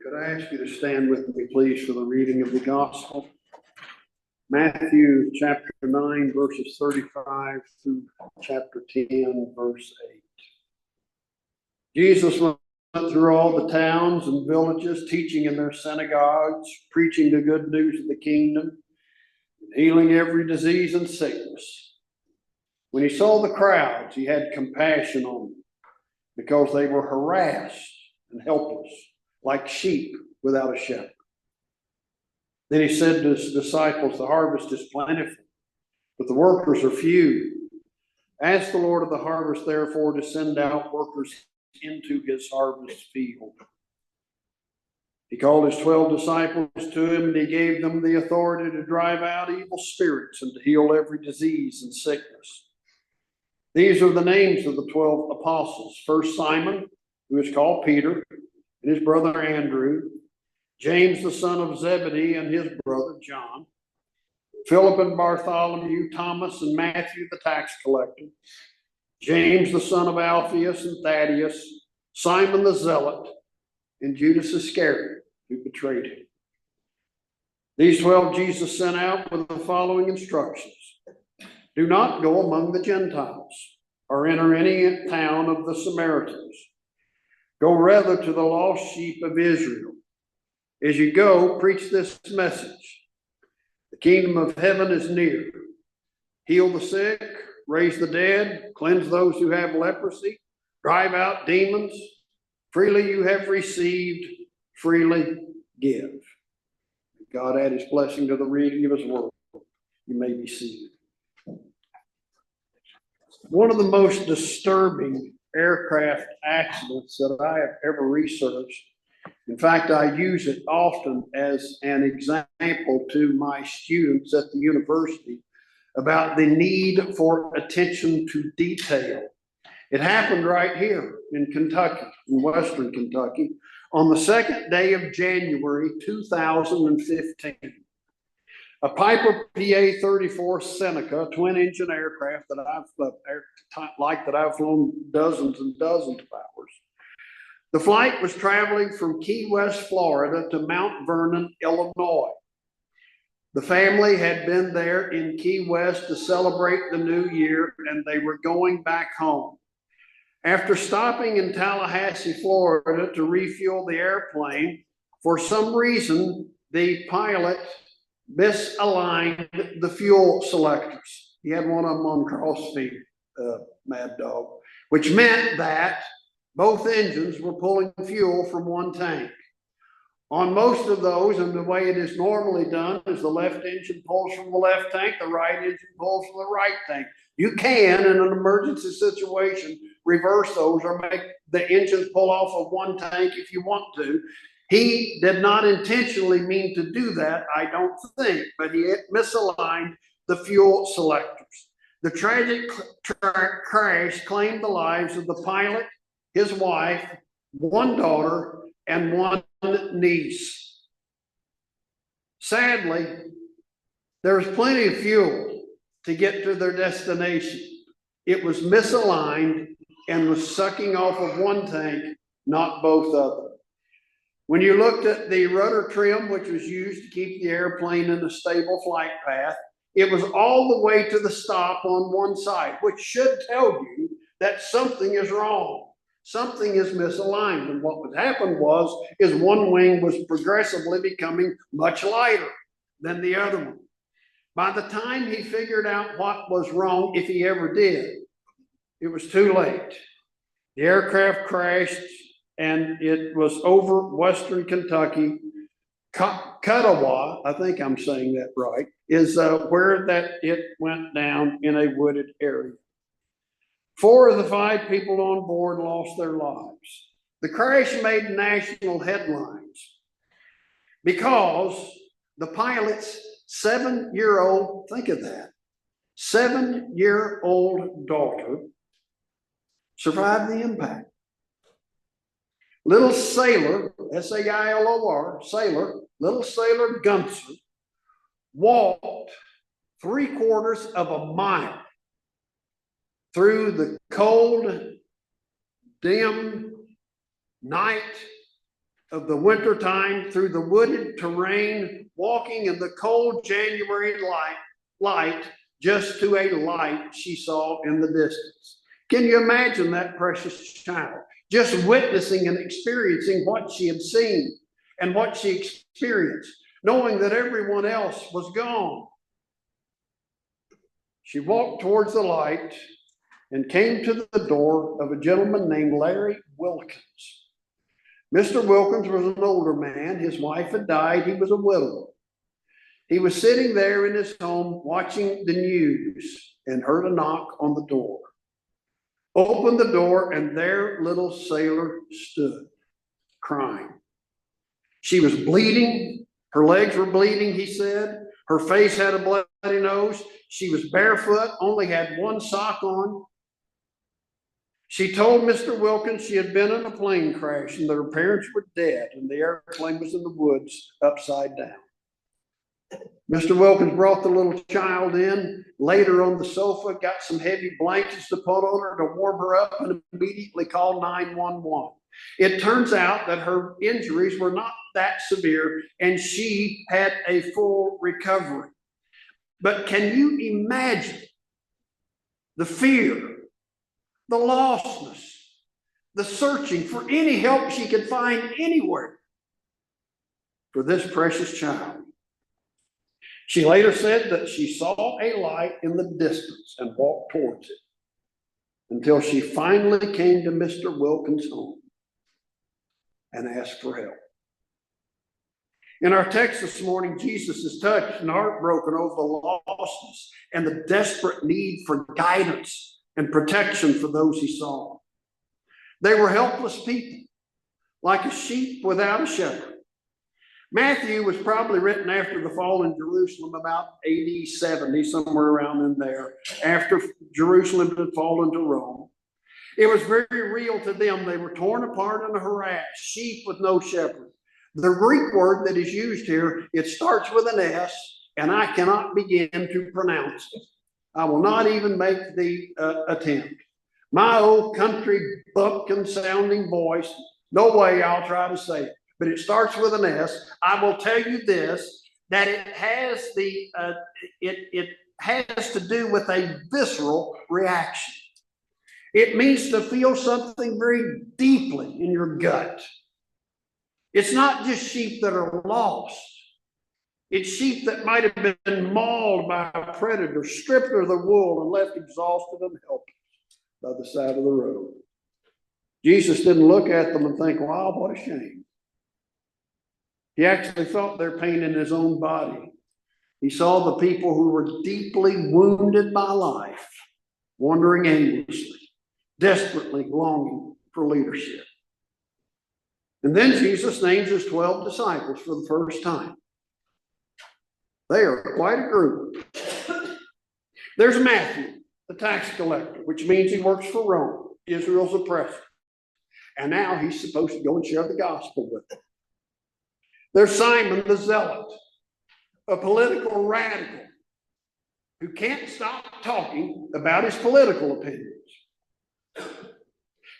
Could I ask you to stand with me, please, for the reading of the gospel? Matthew chapter 9, verses 35 through chapter 10, verse 8. Jesus went through all the towns and villages, teaching in their synagogues, preaching the good news of the kingdom, and healing every disease and sickness. When he saw the crowds, he had compassion on them, because they were harassed and helpless, like sheep without a shepherd. Then he said to his disciples, "The harvest is plentiful, but the workers are few. Ask the Lord of the harvest, therefore, to send out workers into his harvest field." He called his 12 disciples to him, and he gave them the authority to drive out evil spirits and to heal every disease and sickness. These are the names of the 12 apostles. First, Simon, who is called Peter, and his brother Andrew, James the son of Zebedee and his brother John, Philip and Bartholomew, Thomas and Matthew the tax collector, James the son of Alphaeus and Thaddeus, Simon the zealot, and Judas Iscariot, who betrayed him. These 12 Jesus sent out with the following instructions: do not go among the Gentiles or enter any town of the Samaritans. Go rather to the lost sheep of Israel. As you go, preach this message: the kingdom of heaven is near. Heal the sick, raise the dead, cleanse those who have leprosy, drive out demons. Freely you have received, freely give. God add his blessing to the reading of his word. You may be seated. One of the most disturbing aircraft accidents that I have ever researched, in fact, I use it often as an example to my students at the university about the need for attention to detail. It happened right here in Kentucky, in Western Kentucky, on the second day of January 2015. A Piper PA-34 Seneca twin-engine aircraft that I've flown dozens and dozens of hours. The flight was traveling from Key West, Florida to Mount Vernon, Illinois. The family had been there in Key West to celebrate the new year, and they were going back home. After stopping in Tallahassee, Florida to refuel the airplane, for some reason, the pilot misaligned the fuel selectors. He had one of them on crossfeed, Mad Dog, which meant that both engines were pulling fuel from one tank. On most of those, and the way it is normally done is the left engine pulls from the left tank, the right engine pulls from the right tank. You can, in an emergency situation, reverse those or make the engines pull off of one tank if you want to. He did not intentionally mean to do that, I don't think, but he misaligned the fuel selectors. The tragic crash claimed the lives of the pilot, his wife, one daughter, and one niece. Sadly, there was plenty of fuel to get to their destination. It was misaligned and was sucking off of one tank, not both of them. When you looked at the rudder trim, which was used to keep the airplane in a stable flight path, it was all the way to the stop on one side, which should tell you that something is wrong. Something is misaligned. And what happened is one wing was progressively becoming much lighter than the other one. By the time he figured out what was wrong, if he ever did, it was too late. The aircraft crashed, and it was over Western Kentucky. Cuttawa, I think I'm saying that right, is where it went down in a wooded area. 4 of the 5 people on board lost their lives. The crash made national headlines because the pilot's 7-year-old, think of that, 7-year-old daughter survived the impact. Little sailor, S-A-I-L-O-R, sailor, little sailor Gunser, walked 3/4 of a mile through the cold, dim night of the winter time through the wooded terrain, walking in the cold January light, just to a light she saw in the distance. Can you imagine that precious child just witnessing and experiencing what she had seen and what she experienced, knowing that everyone else was gone? She walked towards the light and came to the door of a gentleman named Larry Wilkins. Mr. Wilkins was an older man. His wife had died. He was a widower. He was sitting there in his home watching the news and heard a knock on the door. Opened the door, and there little Sailor stood, crying. She was bleeding. Her legs were bleeding, he said. Her face had a bloody nose. She was barefoot, only had one sock on. She told Mr. Wilkins she had been in a plane crash and that her parents were dead and the airplane was in the woods upside down. Mr. Wilkins brought the little child in, laid her on the sofa, got some heavy blankets to put on her to warm her up, and immediately called 911. It turns out that her injuries were not that severe and she had a full recovery. But can you imagine the fear, the lostness, the searching for any help she could find anywhere for this precious child? She later said that she saw a light in the distance and walked towards it until she finally came to Mr. Wilkins' home and asked for help. In our text this morning, Jesus is touched and heartbroken over the lostness and the desperate need for guidance and protection for those he saw. They were helpless people, like a sheep without a shepherd. Matthew was probably written after the fall in Jerusalem, about AD 70, somewhere around in there, after Jerusalem had fallen to Rome. It was very real to them. They were torn apart and harassed, sheep with no shepherd. The Greek word that is used here, it starts with an S, and I cannot begin to pronounce it. I will not even make the attempt. My old country bumpkin sounding voice, no way I'll try to say it, but it starts with an S. I will tell you this, that it has it has to do with a visceral reaction. It means to feel something very deeply in your gut. It's not just sheep that are lost. It's sheep that might have been mauled by a predator, stripped of the wool, and left exhausted and helpless by the side of the road. Jesus didn't look at them and think, wow, what a shame. He actually felt their pain in his own body. He saw the people who were deeply wounded by life, wandering aimlessly, desperately longing for leadership. And then Jesus names his 12 disciples for the first time. They are quite a group. There's Matthew, the tax collector, which means he works for Rome, Israel's oppressor. And now he's supposed to go and share the gospel with them. There's Simon the Zealot, a political radical who can't stop talking about his political opinions.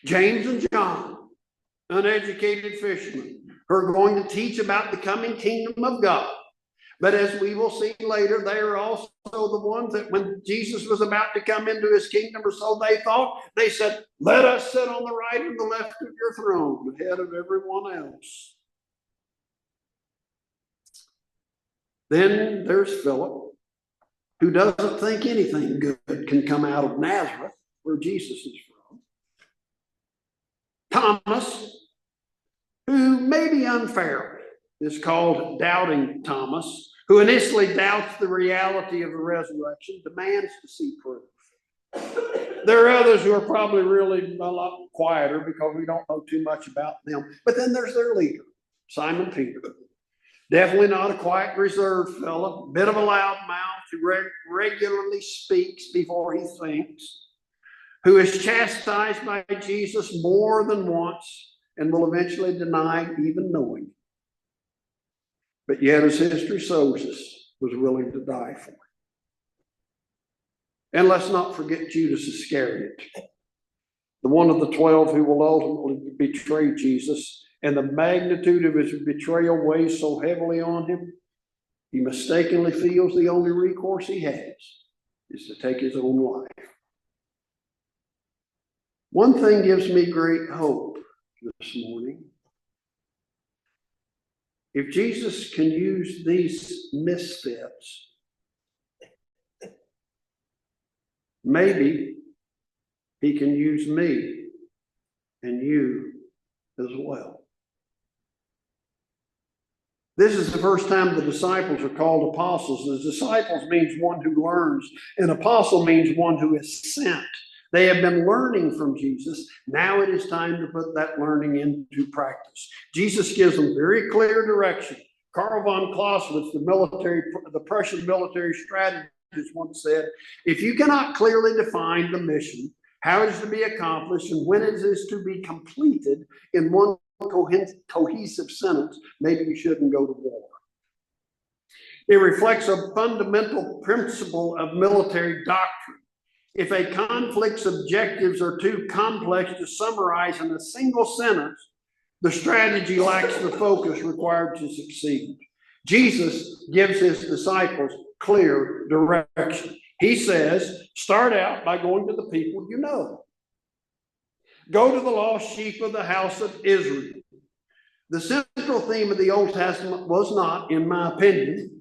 James and John, uneducated fishermen, who are going to teach about the coming kingdom of God. But as we will see later, they are also the ones that when Jesus was about to come into his kingdom, or so they thought, they said, let us sit on the right and the left of your throne, ahead of everyone else. Then there's Philip, who doesn't think anything good can come out of Nazareth, where Jesus is from. Thomas, who maybe unfairly is called Doubting Thomas, who initially doubts the reality of the resurrection, demands to see proof. There are others who are probably really a lot quieter because we don't know too much about them. But then there's their leader, Simon Peter. Definitely not a quiet, reserved fellow, bit of a loud mouth who regularly speaks before he thinks, who is chastised by Jesus more than once and will eventually deny even knowing. But yet, as history shows us, was willing to die for him. And let's not forget Judas Iscariot, the one of the 12 who will ultimately betray Jesus and the magnitude of his betrayal weighs so heavily on him, he mistakenly feels the only recourse he has is to take his own life. One thing gives me great hope this morning. If Jesus can use these misfits, maybe he can use me and you as well. This is the first time the disciples are called apostles. The disciples means one who learns. An apostle means one who is sent. They have been learning from Jesus. Now it is time to put that learning into practice. Jesus gives them very clear direction. Karl von Clausewitz, the Prussian military strategist, once said, if you cannot clearly define the mission, how it is to be accomplished, and when it is to be completed in one cohesive sentence, maybe you shouldn't go to war. It reflects a fundamental principle of military doctrine. If a conflict's objectives are too complex to summarize in a single sentence, the strategy lacks the focus required to succeed. Jesus gives his disciples clear direction. He says, start out by going to the people you know. Go to the lost sheep of the house of Israel. The central theme of the Old Testament was not, in my opinion,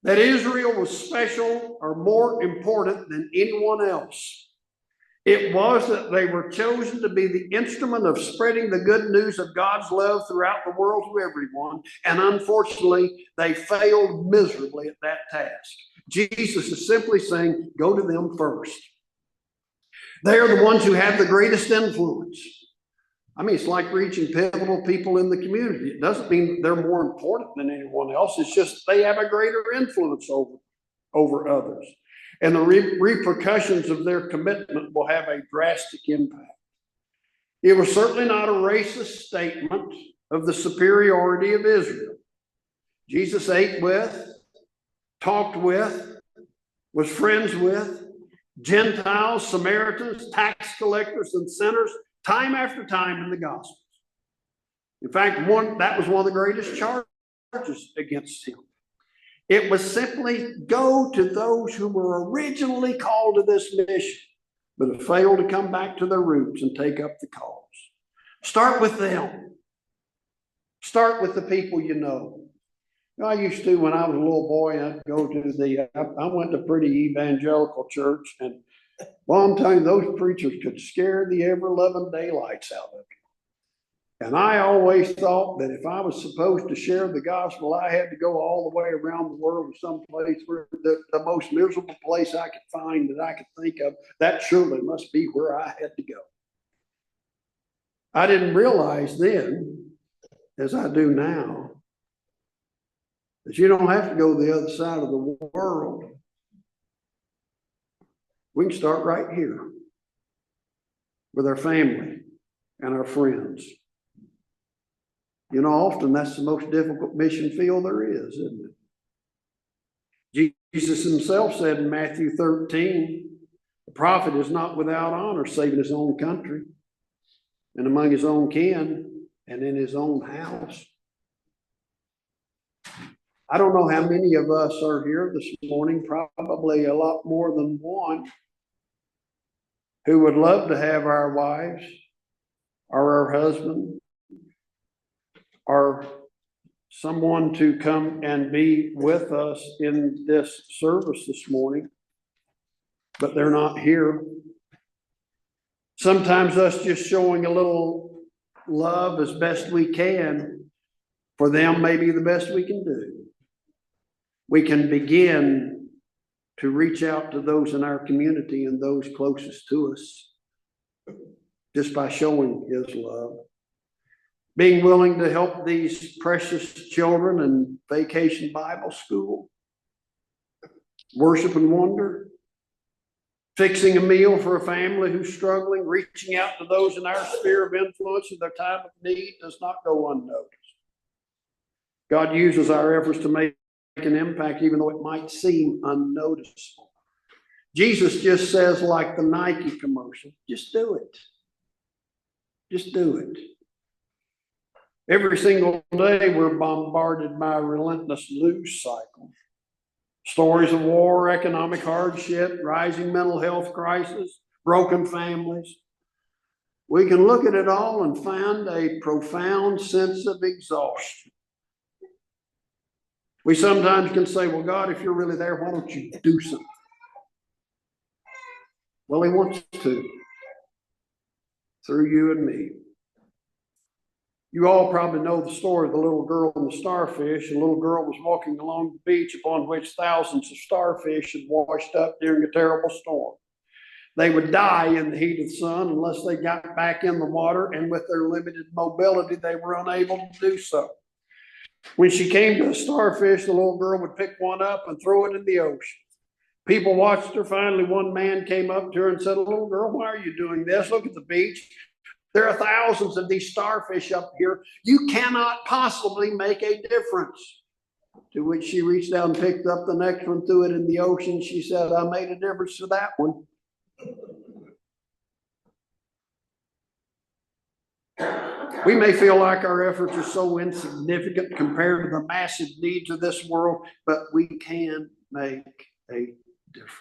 that Israel was special or more important than anyone else. It was that they were chosen to be the instrument of spreading the good news of God's love throughout the world to everyone, and unfortunately, they failed miserably at that task. Jesus is simply saying, go to them first. They are the ones who have the greatest influence. I mean, it's like reaching pivotal people in the community. It doesn't mean they're more important than anyone else. It's just they have a greater influence over others. And the repercussions of their commitment will have a drastic impact. It was certainly not a racist statement of the superiority of Israel. Jesus ate with, talked with, was friends with Gentiles, Samaritans, tax collectors, and sinners, time after time in the Gospels. In fact, that was one of the greatest charges against him. It was simply go to those who were originally called to this mission, but have failed to come back to their roots and take up the cause. Start with them. Start with the people you know. I used to, when I was a little boy, I'd go to I went to pretty evangelical church, and well, I'm telling you, those preachers could scare the ever-loving daylights out of you. And I always thought that if I was supposed to share the gospel, I had to go all the way around the world to some place where the most miserable place I could find that I could think of, that surely must be where I had to go. I didn't realize then, as I do now, that you don't have to go to the other side of the world. We can start right here with our family and our friends. You know, often that's the most difficult mission field there is, isn't it? Jesus himself said in Matthew 13, the prophet is not without honor, save in his own country and among his own kin and in his own house. I don't know how many of us are here this morning, probably a lot more than one, who would love to have our wives or our husband or someone to come and be with us in this service this morning, but they're not here. Sometimes us just showing a little love as best we can for them may be the best we can do. We can begin to reach out to those in our community and those closest to us just by showing his love. Being willing to help these precious children in Vacation Bible School, Worship and Wonder, fixing a meal for a family who's struggling, reaching out to those in our sphere of influence in their time of need does not go unnoticed. God uses our efforts to make an impact, even though it might seem unnoticeable. Jesus just says, like the Nike commercial, just do it. Just do it. Every single day, we're bombarded by a relentless news cycle. Stories of war, economic hardship, rising mental health crisis, broken families. We can look at it all and find a profound sense of exhaustion. We sometimes can say, well, God, if you're really there, why don't you do something? Well, he wants to, through you and me. You all probably know the story of the little girl and the starfish. The little girl was walking along the beach upon which thousands of starfish had washed up during a terrible storm. They would die in the heat of the sun unless they got back in the water, and with their limited mobility, they were unable to do so. When she came to a starfish, the little girl would pick one up and throw it in the ocean. People watched her. Finally, one man came up to her and said, little girl, why are you doing this? Look at the beach. There are thousands of these starfish up here. You cannot possibly make a difference. To which she reached out and picked up the next one, threw it in the ocean. She said, I made a difference to that one. We may feel like our efforts are so insignificant compared to the massive needs of this world, but we can make a difference.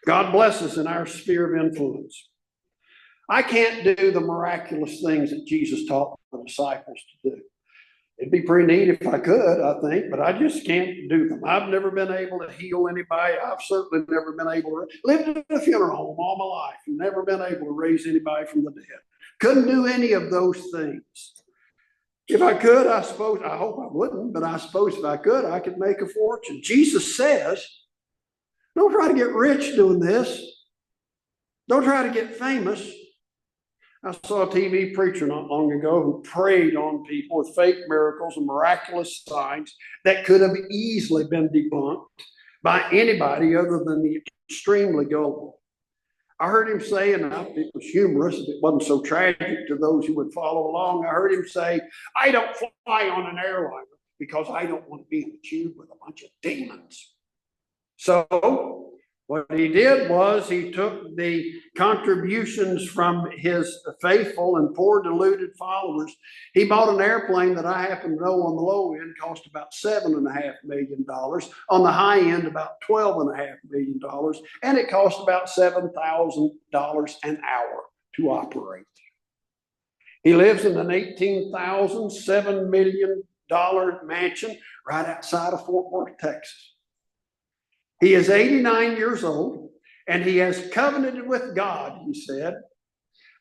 God bless us in our sphere of influence. I can't do the miraculous things that Jesus taught the disciples to do. It'd be pretty neat if I could, I think, but I just can't do them. I've never been able to heal anybody. I've certainly never been able to live in a funeral home all my life and never been able to raise anybody from the dead. Couldn't do any of those things. If I could, I suppose, I hope I wouldn't, but I suppose if I could, I could make a fortune. Jesus says, don't try to get rich doing this. Don't try to get famous. I saw a TV preacher not long ago who preyed on people with fake miracles and miraculous signs that could have easily been debunked by anybody other than the extremely gullible. I heard him say, and it was humorous, it wasn't so tragic to those who would follow along. I heard him say, I don't fly on an airliner because I don't want to be in a tube with a bunch of demons. So what he did was he took the contributions from his faithful and poor deluded followers. He bought an airplane that I happen to know on the low end cost about $7.5 million, on the high end about $12.5 million, and it cost about $7,000 an hour to operate. He lives in an 18,000, $7 million mansion right outside of Fort Worth, Texas. He is 89 years old, and he has covenanted with God, he said,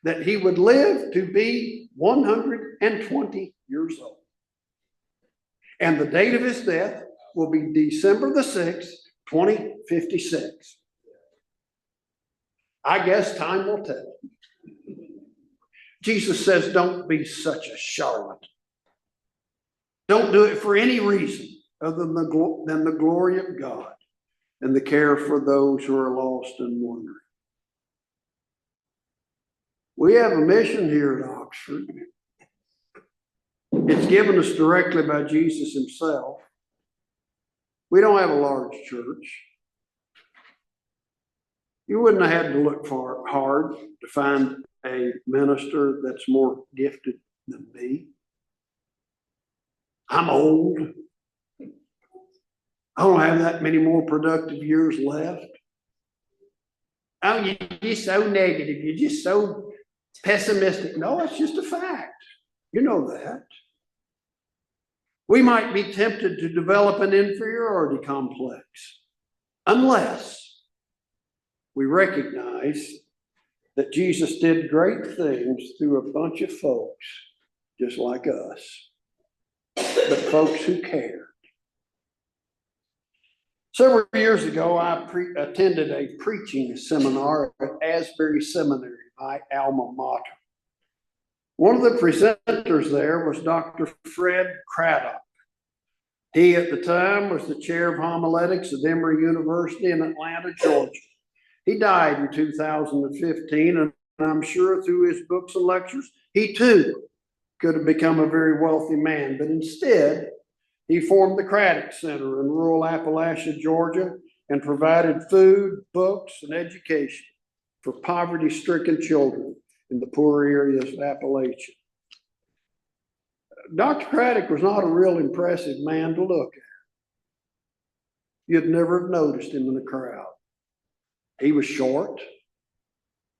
that he would live to be 120 years old. And the date of his death will be December the 6th, 2056. I guess time will tell. Jesus says, don't be such a charlatan. Don't do it for any reason other than the glory of God and the care for those who are lost and wandering. We have a mission here at Oxford. It's given us directly by Jesus himself. We don't have a large church. You wouldn't have had to look hard to find a minister that's more gifted than me. I'm old. I don't have that many more productive years left. Oh, you're just so negative. You're just so pessimistic. No, it's just a fact. You know that. We might be tempted to develop an inferiority complex unless we recognize that Jesus did great things through a bunch of folks just like us, but folks who cared. Several years ago, I attended a preaching seminar at Asbury Seminary, my alma mater. One of the presenters there was Dr. Fred Craddock. He, at the time, was the chair of homiletics at Emory University in Atlanta, Georgia. He died in 2015, and I'm sure through his books and lectures, he too could have become a very wealthy man, but instead, he formed the Craddock Center in rural Appalachia, Georgia, and provided food, books, and education for poverty-stricken children in the poor areas of Appalachia. Dr. Craddock was not a real impressive man to look at. You'd never have noticed him in the crowd. He was short.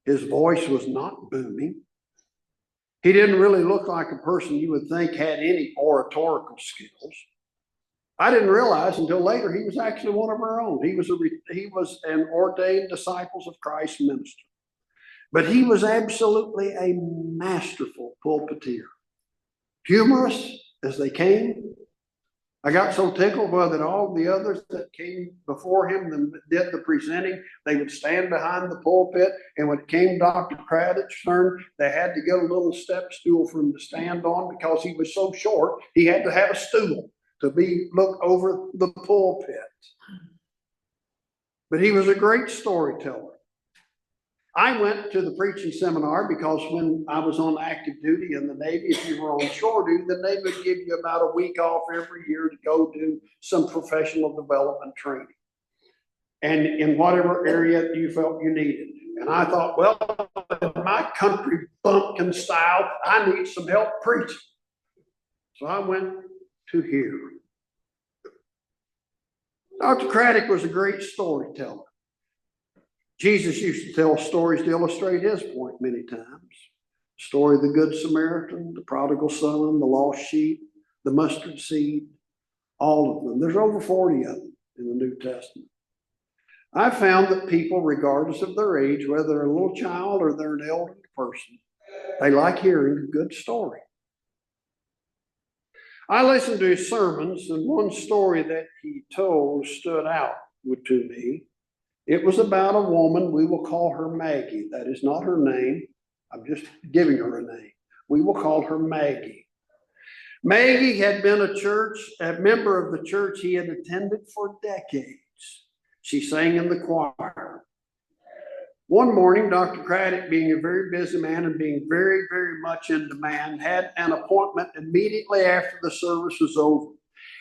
His voice was not booming. He didn't really look like a person you would think had any oratorical skills. I didn't realize until later he was actually one of our own. He was an ordained Disciples of Christ minister. But he was absolutely a masterful pulpiteer. Humorous as they came. I got so tickled that all the others that came before him and did the presenting, they would stand behind the pulpit, and when it came Dr. Craddock's turn, they had to get a little step stool for him to stand on because he was so short, he had to have a stool to look over the pulpit. But he was a great storyteller. I went to the preaching seminar because when I was on active duty in the Navy, if you were on shore duty, then they would give you about a week off every year to go do some professional development training. And in whatever area you felt you needed. And I thought, well, in my country bumpkin style, I need some help preaching. So I went to here. Dr. Craddock was a great storyteller. Jesus used to tell stories to illustrate his point many times. The story of the Good Samaritan, the prodigal son, the lost sheep, the mustard seed, all of them. There's over 40 of them in the New Testament. I found that people, regardless of their age, whether they're a little child or they're an elderly person, they like hearing a good story. I listened to his sermons, and one story that he told stood out to me. It was about a woman, we will call her Maggie. That is not her name. I'm just giving her a name. We will call her Maggie. Maggie had been a member of the church he had attended for decades. She sang in the choir. One morning, Dr. Craddock, being a very busy man and being very, very much in demand, had an appointment immediately after the service was over.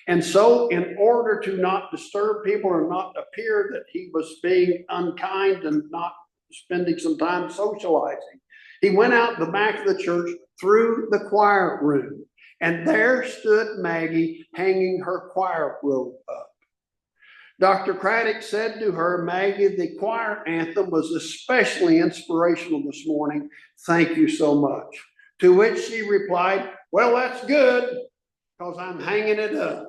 And so in order to not disturb people or not appear that he was being unkind and not spending some time socializing, he went out the back of the church through the choir room. And there stood Maggie hanging her choir robe up. Dr. Craddock said to her, Maggie, the choir anthem was especially inspirational this morning. Thank you so much. To which she replied, well, that's good because I'm hanging it up.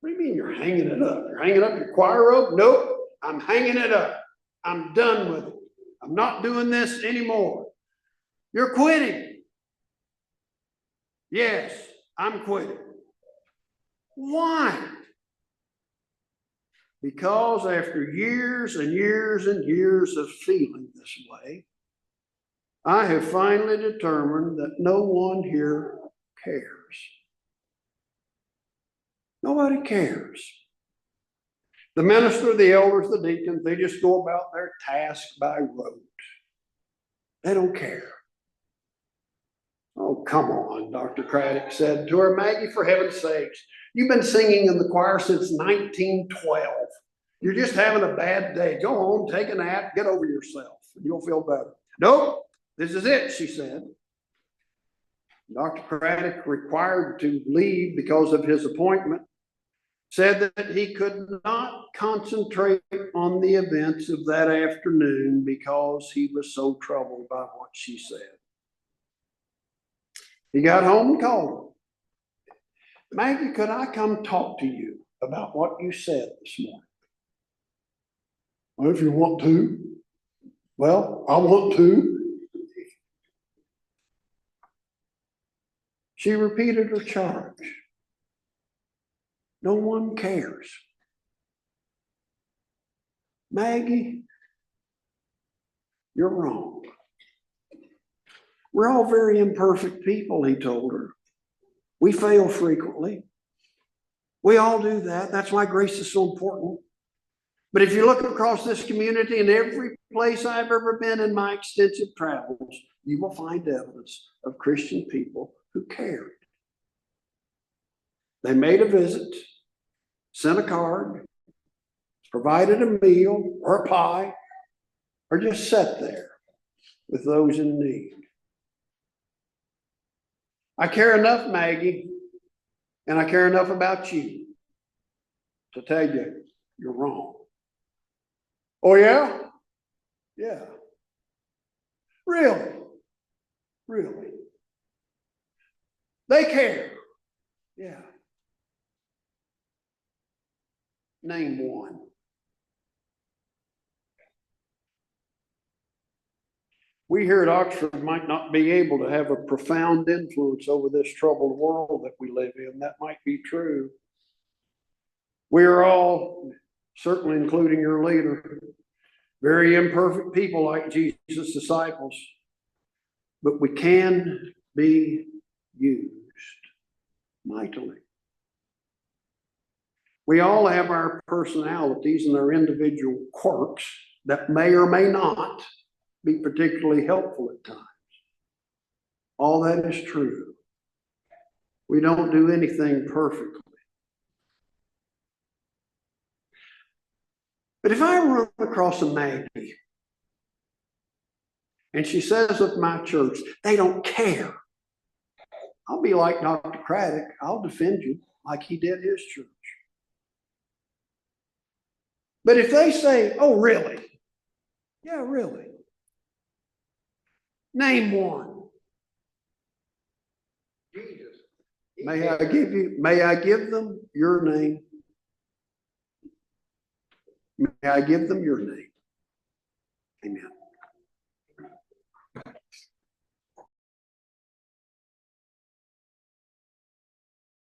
What do you mean you're hanging it up? You're hanging up your choir robe? Nope, I'm hanging it up. I'm done with it. I'm not doing this anymore. You're quitting. Yes, I'm quitting. Why? Because after years and years and years of feeling this way, I have finally determined that no one here cares. Nobody cares. The minister, the elders, the deacons, they just go about their task by rote. They don't care. Oh, come on, Dr. Craddock said to her, Maggie, for heaven's sakes, you've been singing in the choir since 1912. You're just having a bad day. Go home, take a nap, get over yourself, and you'll feel better. Nope, this is it, she said. Dr. Craddock, required to leave because of his appointment, said that he could not concentrate on the events of that afternoon because he was so troubled by what she said. He got home and called her. Maggie, could I come talk to you about what you said this morning? Well, if you want to. Well, I want to. She repeated her charge. No one cares. Maggie, you're wrong. We're all very imperfect people, he told her. We fail frequently. We all do that. That's why grace is so important. But if you look across this community and every place I've ever been in my extensive travels, you will find evidence of Christian people who cared. They made a visit, sent a card, provided a meal or a pie, or just sat there with those in need. I care enough, Maggie, and I care enough about you to tell you you're wrong. Oh, yeah? Yeah. Really? Really? They care. Yeah. Name one. We here at Oxford might not be able to have a profound influence over this troubled world that we live in. That might be true. We are all, certainly including your leader, very imperfect people like Jesus' disciples, but we can be used mightily. We all have our personalities and our individual quirks that may or may not be particularly helpful at times. All that is true. We don't do anything perfectly. But if I run across a Maggie and she says of my church, they don't care, I'll be like Dr. Craddock. I'll defend you like he did his church. But if they say, oh, really? Yeah, really. Name one. Jesus. May I give them your name? May I give them your name? Amen.